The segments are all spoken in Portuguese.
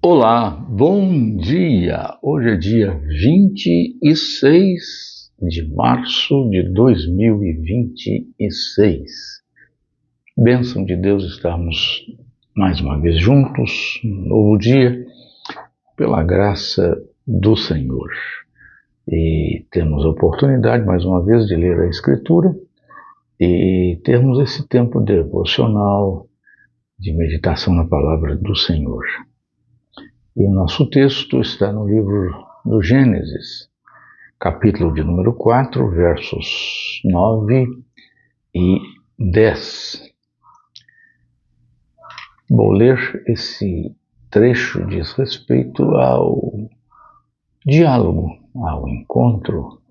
Olá, bom dia! Hoje é dia 26 de março de 2026. Bênção de Deus estarmos mais uma vez juntos, num novo dia, pela graça do Senhor. E temos a oportunidade, mais uma vez, de ler a Escritura e termos esse tempo devocional de meditação na palavra do Senhor. E o nosso texto está no livro do Gênesis, capítulo de número 4, versos 9 e 10. Vou ler esse trecho, diz respeito ao diálogo, ao encontro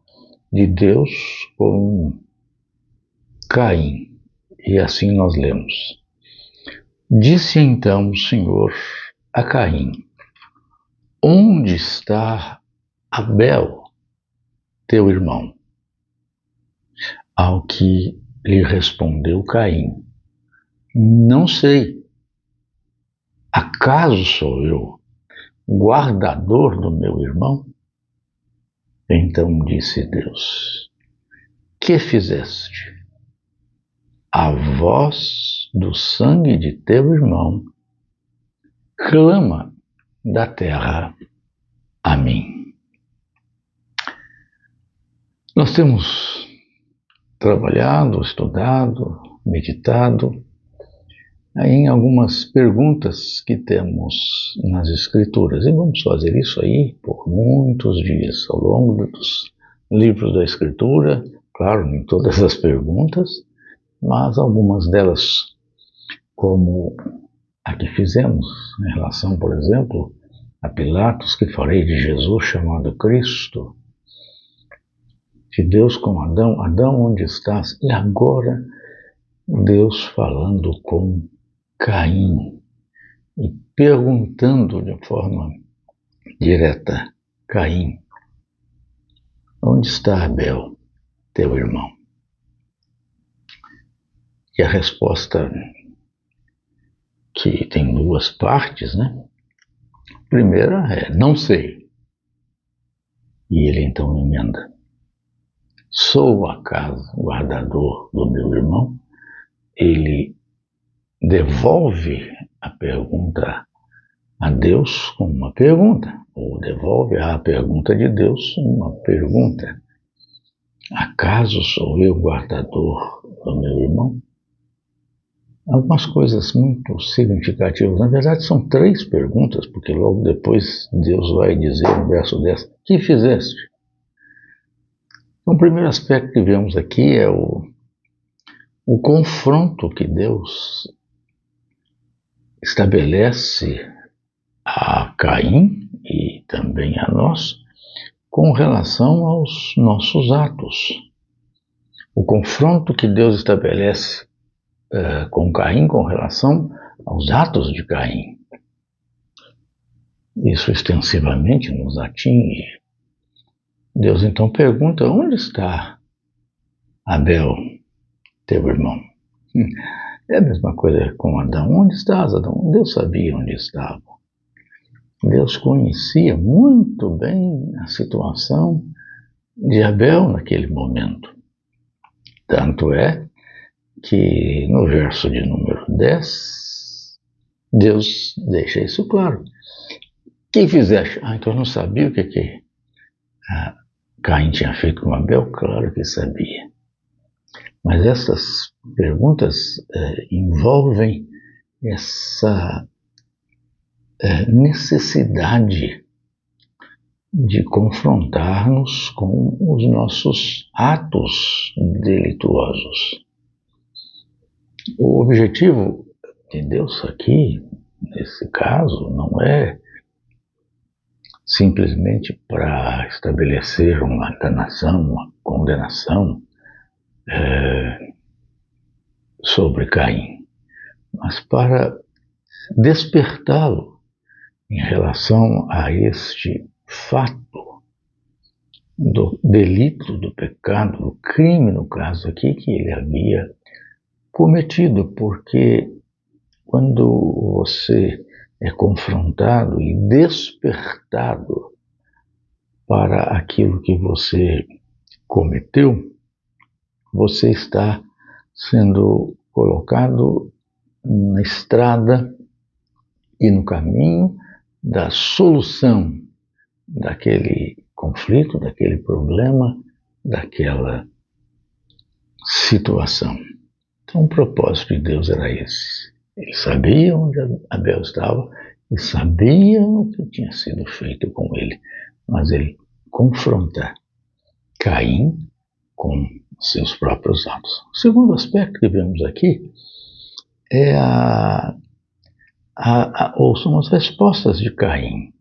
de Deus com Caim. E assim nós lemos. Disse então o Senhor a Caim: onde está Abel, teu irmão? Ao que lhe respondeu Caim: não sei. Acaso sou eu guardador do meu irmão? Então disse Deus: que fizeste? A voz do sangue de teu irmão clama da terra a mim. Nós temos trabalhado, estudado, meditado em algumas perguntas que temos nas Escrituras. E vamos fazer isso aí por muitos dias, ao longo dos livros da Escritura. Claro, nem todas as perguntas, mas algumas delas, como a que fizemos em relação, por exemplo, a Pilatos, que farei de Jesus chamado Cristo? De Deus com Adão: Adão, onde estás? E agora Deus falando com Caim e perguntando de forma direta: Caim, onde está Abel, teu irmão? E a resposta, que tem duas partes, né? A primeira é: não sei. E ele então emenda: sou acaso guardador do meu irmão? Ele devolve a pergunta a Deus com uma pergunta, ou devolve a pergunta de Deus uma pergunta: acaso sou eu guardador do meu irmão? Algumas coisas muito significativas. Na verdade, são três perguntas, porque logo depois Deus vai dizer no verso 10: que fizeste? Então, o primeiro aspecto que vemos aqui é o confronto que Deus estabelece a Caim e também a nós com relação aos nossos atos. O confronto que Deus estabelece com Caim com relação aos atos de Caim. Isso extensivamente nos atinge. Deus então pergunta: onde está Abel, teu irmão? É a mesma coisa com Adão. Onde estás, Adão? Deus sabia onde estava. Deus conhecia muito bem a situação de Abel naquele momento. Tanto é que no verso de número 10, Deus deixa isso claro. Quem fizeste? Então não sabia o que Caim tinha feito com Abel? Claro que sabia. Mas essas perguntas envolvem essa necessidade de confrontar-nos com os nossos atos delituosos. O objetivo de Deus aqui, nesse caso, não é simplesmente para estabelecer uma danação, uma condenação sobre Caim, mas para despertá-lo em relação a este fato do delito, do pecado, do crime, no caso aqui, que ele havia cometido, porque quando você é confrontado e despertado para aquilo que você cometeu, você está sendo colocado na estrada e no caminho da solução daquele conflito, daquele problema, daquela situação. Então, o propósito de Deus era esse. Ele sabia onde Abel estava e sabia o que tinha sido feito com ele, mas ele confronta Caim com seus próprios atos. O segundo aspecto que vemos aqui é ou são as respostas de Caim.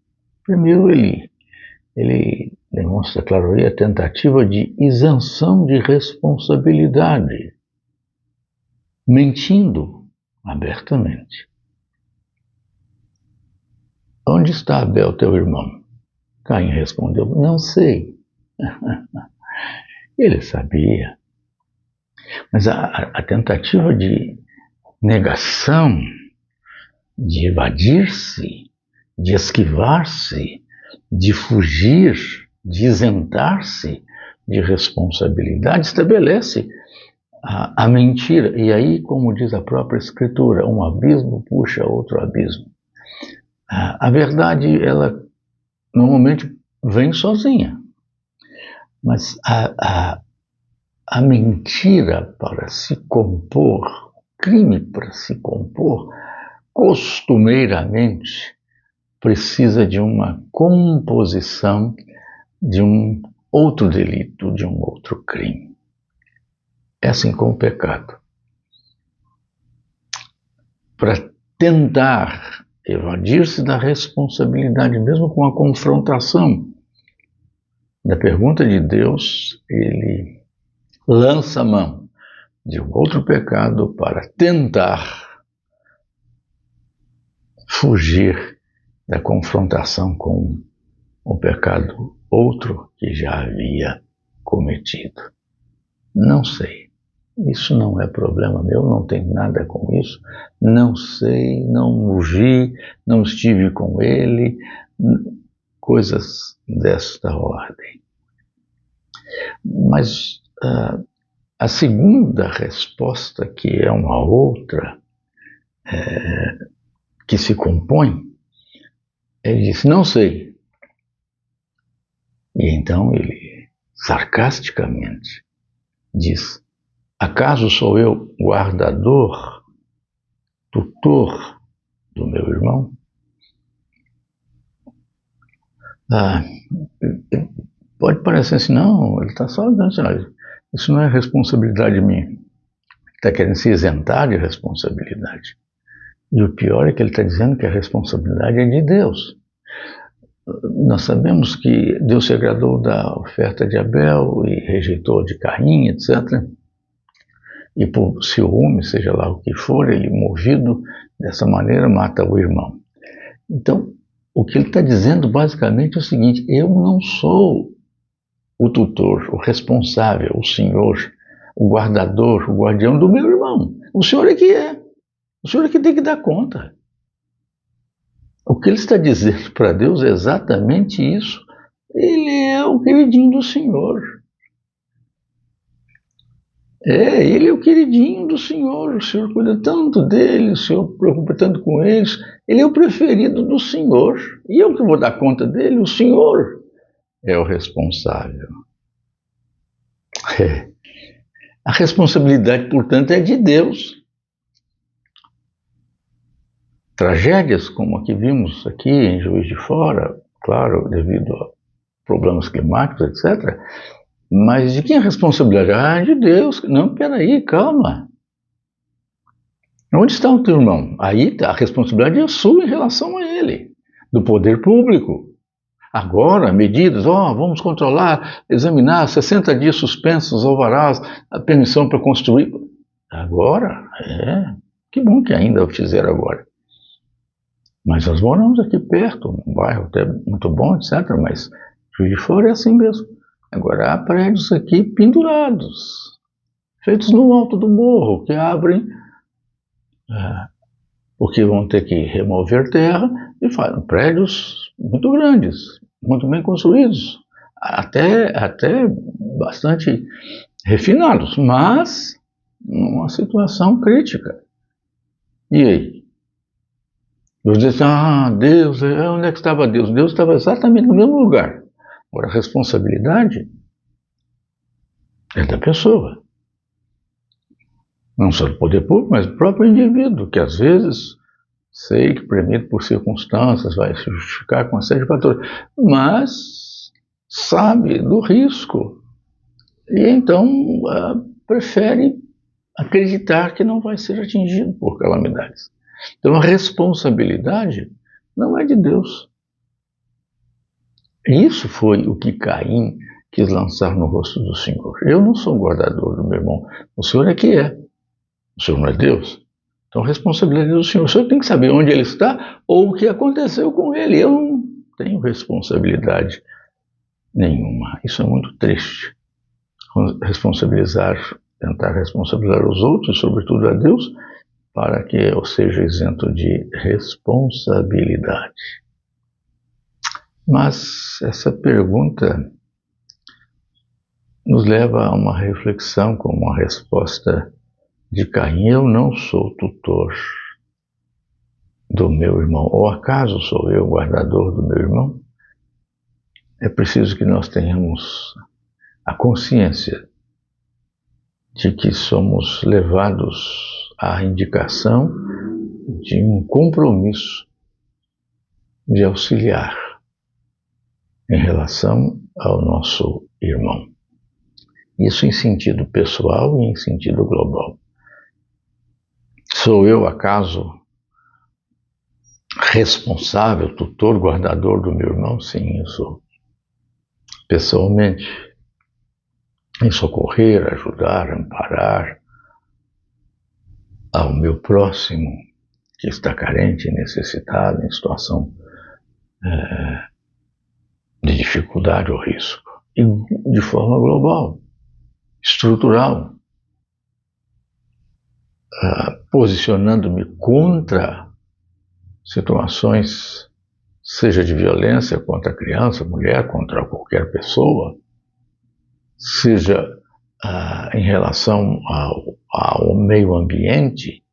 Primeiro, ele demonstra, claro, a tentativa de isenção de responsabilidade, mentindo abertamente. Onde está Abel, teu irmão? Caim respondeu, não sei. Ele sabia. Mas a tentativa de negação, de evadir-se, de esquivar-se, de fugir, de isentar-se de responsabilidade, estabelece a mentira. E aí, como diz a própria Escritura, um abismo puxa outro abismo. A verdade, ela normalmente vem sozinha, mas a mentira para se compor, o crime para se compor, costumeiramente precisa de uma composição de um outro delito, de um outro crime. É assim com o pecado. Para tentar evadir-se da responsabilidade, mesmo com a confrontação da pergunta de Deus, ele lança a mão de um outro pecado para tentar fugir da confrontação com o pecado outro que já havia cometido. Não sei. Isso não é problema meu, não tenho nada com isso. Não sei, não o vi, não estive com ele. Coisas desta ordem. Mas a segunda resposta, que é uma outra, que se compõe, ele disse, não sei. E então ele, sarcasticamente, diz, acaso sou eu guardador, tutor do meu irmão? Pode parecer assim, não, ele está só dizendo assim, isso não é responsabilidade minha. Ele está querendo se isentar de responsabilidade. E o pior é que ele está dizendo que a responsabilidade é de Deus. Nós sabemos que Deus se agradou da oferta de Abel e rejeitou de Caim, etc. E por ciúme, seja lá o que for, ele, movido dessa maneira, mata o irmão. Então, o que ele está dizendo basicamente é o seguinte, eu não sou o tutor, o responsável, o senhor, o guardador, o guardião do meu irmão. O senhor é que é. O senhor é que tem que dar conta. O que ele está dizendo para Deus é exatamente isso. Ele é o queridinho do Senhor. Ele é o queridinho do Senhor. O Senhor cuida tanto dele, o Senhor preocupa tanto com eles. Ele é o preferido do Senhor. E eu que vou dar conta dele, o Senhor é o responsável. A responsabilidade, portanto, é de Deus. Tragédias como a que vimos aqui em Juiz de Fora, claro, devido a problemas climáticos, etc. Mas de quem é a responsabilidade? De Deus. Não, peraí, calma. Onde está o teu irmão? Aí a responsabilidade é sua em relação a ele, do poder público. Agora, medidas, vamos controlar, examinar, 60 dias suspensos, alvarás, a permissão para construir. Agora? Que bom que ainda o fizeram agora. Mas nós moramos aqui perto, um bairro até muito bom, etc. Mas Juiz de Fora é assim mesmo. Agora há prédios aqui pendurados, feitos no alto do morro, que abrem porque vão ter que remover terra e fazem prédios muito grandes, muito bem construídos, até bastante refinados, mas numa situação crítica. E aí? Deus diz, Deus, onde é que estava Deus? Deus estava exatamente no mesmo lugar. Agora, a responsabilidade é da pessoa. Não só do poder público, mas do próprio indivíduo, que às vezes, sei que premido por circunstâncias, vai se justificar com uma série de fatores, mas sabe do risco. E então prefere acreditar que não vai ser atingido por calamidades. Então a responsabilidade não é de Deus. Isso foi o que Caim quis lançar no rosto do Senhor. Eu não sou guardador do meu irmão, o Senhor é que é. O Senhor não é Deus. Então a responsabilidade é do Senhor. O Senhor tem que saber onde ele está ou o que aconteceu com ele. Eu não tenho responsabilidade nenhuma. Isso é muito triste. Tentar responsabilizar os outros, sobretudo a Deus, para que eu seja isento de responsabilidade. Mas essa pergunta nos leva a uma reflexão como a resposta de Caim: eu não sou tutor do meu irmão, ou acaso sou eu guardador do meu irmão? É preciso que nós tenhamos a consciência de que somos levados à indicação de um compromisso de auxiliar em relação ao nosso irmão. Isso em sentido pessoal e em sentido global. Sou eu, acaso, responsável, tutor, guardador do meu irmão? Sim, eu sou. Pessoalmente, em socorrer, ajudar, amparar ao meu próximo que está carente, necessitado, em situação de dificuldade ou risco. E de forma global, estrutural, posicionando-me contra situações, seja de violência contra a criança, mulher, contra qualquer pessoa, seja em relação ao meio ambiente,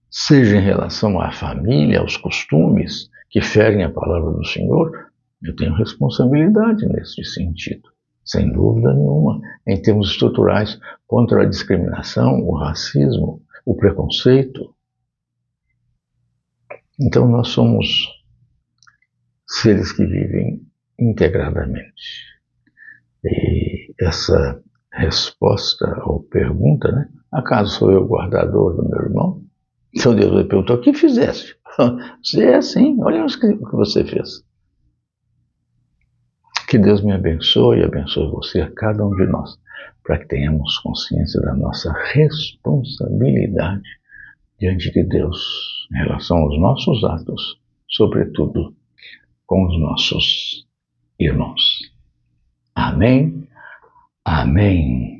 seja em relação à família, aos costumes que ferem a palavra do Senhor. Eu tenho responsabilidade nesse sentido, sem dúvida nenhuma, em termos estruturais, contra a discriminação, o racismo, o preconceito. Então nós somos seres que vivem integradamente. E essa resposta ou pergunta, né? Acaso sou eu guardador do meu irmão? Então Deus me perguntou: o que fizeste? Você é assim, olha o que você fez. Que Deus me abençoe e abençoe você, a cada um de nós, para que tenhamos consciência da nossa responsabilidade diante de Deus em relação aos nossos atos, sobretudo com os nossos irmãos. Amém. Amém.